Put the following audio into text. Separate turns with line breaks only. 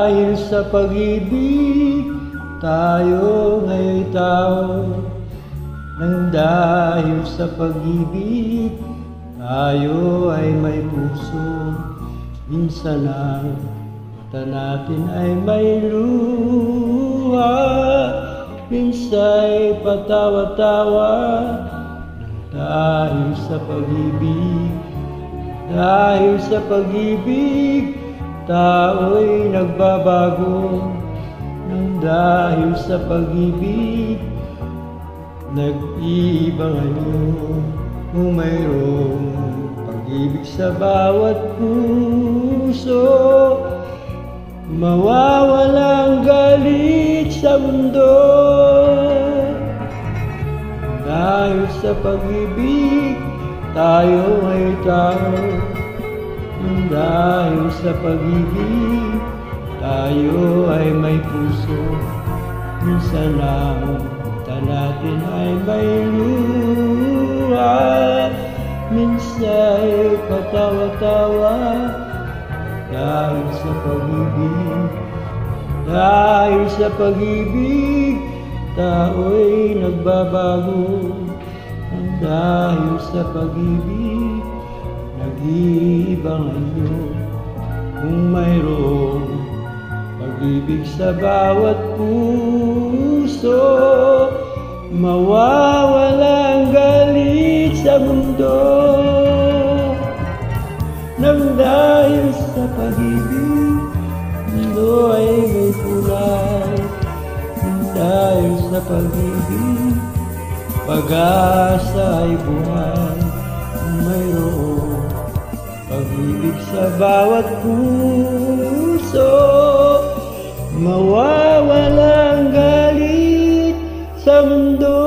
Dahil sa pag-ibig, tayo ngayon'y tao. Nang dahil sa pag-ibig, tayo ay may puso. Minsan ang mata natin ay may luha, minsa'y patawa-tawa. Dahil sa pag-ibig, dahil sa pag-ibig, tao'y nagbabago. Nang dahil sa pag-ibig, nag-iibang anyo. Kung mayroong pag-ibig sa bawat puso, mawawala ang galit sa mundo. Dahil sa pag-ibig, tayo ay tao. Dahil sa pag-ibig, tayo ay may puso. Minsan ang mata natin ay may luha, minsa'y patawa-tawa. Dahil sa pag-ibig, dahil sa pag-ibig, tao'y nagbabago. Dahil sa pag-ibig, nag-iibang anyo. Kung mayroong pag-ibig sa bawat puso, mawawala ang galit sa mundo. Nang dahil sa pag-ibig, mundo ay may kulay. Nang dahil sa pag-ibig, pag-asa ay buhay. Kung mayroong pag-ibig sa bawat puso, mawawala ang galit sa mundo.